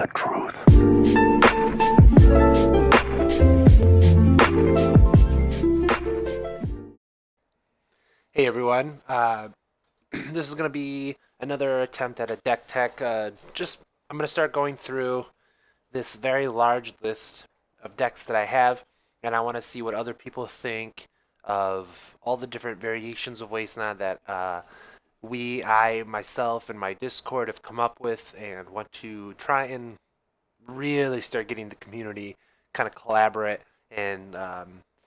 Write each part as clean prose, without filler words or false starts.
the truth. Hey everyone, this is going to be another attempt at a deck tech. I'm going to start going through this very large list of decks that I have, and I want to see what other people think of all the different variations of Wasteland that myself, and my Discord have come up with, and want to try and really start getting the community kind of collaborate and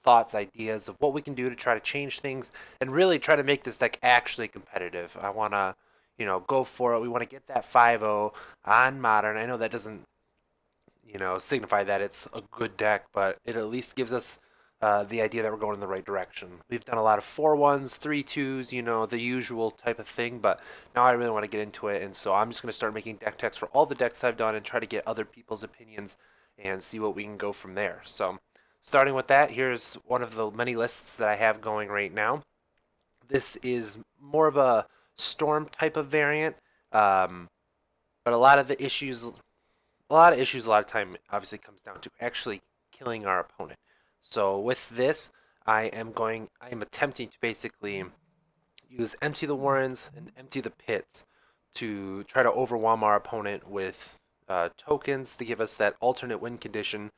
thoughts, ideas of what we can do to try to change things and really try to make this deck actually competitive. I want to, go for it. We want to get that 5-0 on Modern. I know that doesn't, signify that it's a good deck, but it at least gives us the idea that we're going in the right direction. We've done a lot of 4-1s, 3-2s, the usual type of thing, but now I really want to get into it, and so I'm just going to start making deck techs for all the decks I've done and try to get other people's opinions and see what we can go from there. So starting with that, here's one of the many lists that I have going right now. This is more of a storm type of variant, but a lot of time obviously comes down to actually killing our opponent. So with this, I am attempting to basically use empty the warrens and empty the pits to try to overwhelm our opponent with tokens to give us that alternate win condition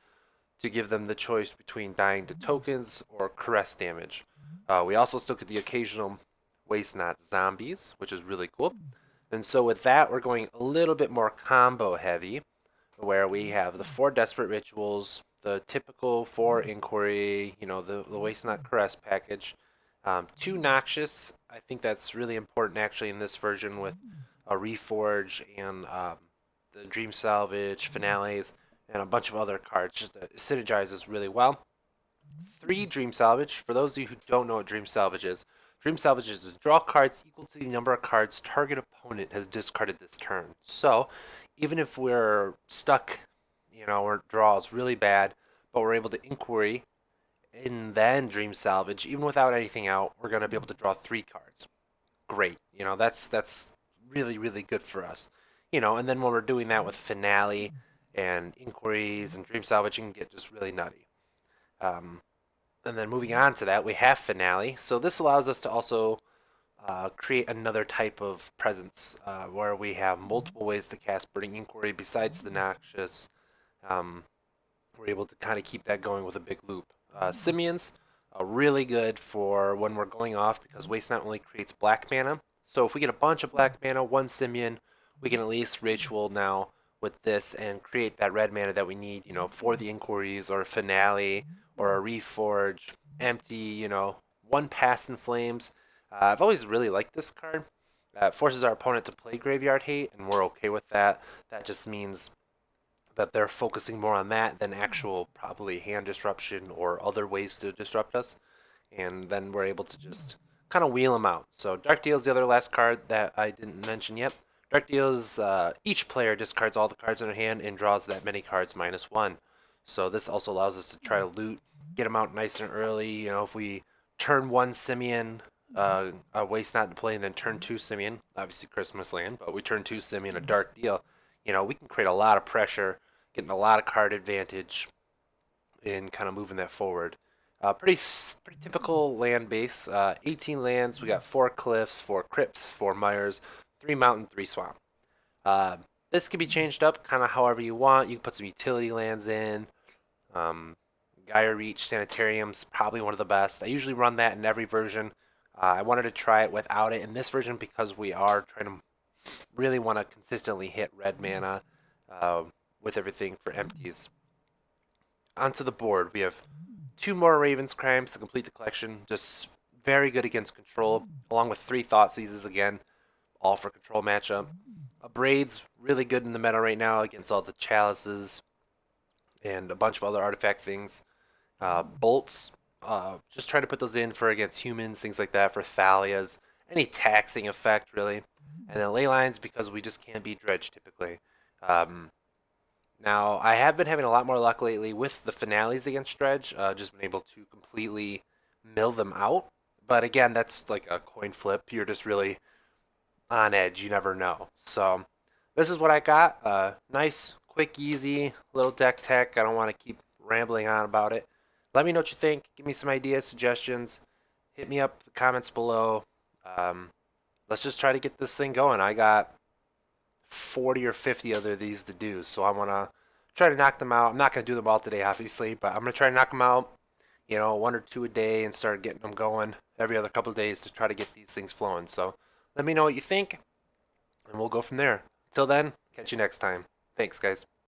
to give them the choice between dying to tokens or caress damage. We also still get the occasional waste not zombies, which is really cool. And so with that, we're going a little bit more combo heavy, where we have the 4 Desperate Rituals, the typical 4 Inquiry, the Waste Not Caress package. 2 Noxious, I think that's really important actually in this version with a Reforge and the Dream Salvage, Finales, and a bunch of other cards. Just it synergizes really well. 3 Dream Salvage. For those of you who don't know what Dream Salvage is to draw cards equal to the number of cards target opponent has discarded this turn. So even if we're stuck, our draw is really bad, but we're able to Inquiry and then Dream Salvage, even without anything out, we're going to be able to draw 3 cards. Great. That's really, really good for us. And then when we're doing that with Finale and Inquiries and Dream Salvage, you can get just really nutty. And then moving on to that, we have Finale. So this allows us to also create another type of presence where we have multiple ways to cast Burning Inquiry besides the Noxious. We're able to kind of keep that going with a big loop. Simians are really good for when we're going off because Waste Not only creates black mana. So if we get a bunch of black mana, 1 Simian, we can at least Ritual now with this and create that red mana that we need, for the Inquiries or a Finale or a Reforge, empty, 1 Pass in Flames. I've always really liked this card. It forces our opponent to play Graveyard Hate, and we're okay with that. That just means that they're focusing more on that than actual probably hand disruption or other ways to disrupt us. And then we're able to just kind of wheel them out. So Dark Deal is the other last card that I didn't mention yet. Dark Deal is each player discards all the cards in their hand and draws that many cards -1. So this also allows us to try to loot, get them out nice and early. If we turn 1 Simian, a Waste Not to play, and then turn 2 Simian, obviously Christmas Land, but we turn 2 Simian, a Dark Deal, we can create a lot of pressure, getting a lot of card advantage in kind of moving that forward. Pretty typical land base. 18 lands. We got 4 cliffs, 4 crypts, 4 mires, 3 mountain, 3 swamp. This can be changed up kind of however you want. You can put some utility lands in. Gaia Reach, Sanitarium's probably one of the best. I usually run that in every version. I wanted to try it without it in this version because we are trying to really want to consistently hit red mana with everything for empties. Onto the board, we have 2 more Raven's Crimes to complete the collection. Just very good against control, along with 3 Thoughtseizes again, all for control matchup. Abrade's really good in the meta right now against all the chalices and a bunch of other artifact things. Bolts, just trying to put those in for against humans, things like that, for Thalias, any taxing effect really. And then Leylines because we just can't beat Dredge typically. Now, I have been having a lot more luck lately with the Finales against Dredge, just been able to completely mill them out. But again, that's like a coin flip. You're just really on edge. You never know. So this is what I got. Nice, quick, easy, little deck tech. I don't want to keep rambling on about it. Let me know what you think. Give me some ideas, suggestions. Hit me up in the comments below. Um, let's just try to get this thing going. I got 40 or 50 other of these to do, so I want to try to knock them out. I'm not going to do them all today, obviously, but I'm going to try to knock them out, you know, 1 or 2 a day and start getting them going every other couple of days to try to get these things flowing. So let me know what you think, and we'll go from there. Till then, catch you next time. Thanks, guys.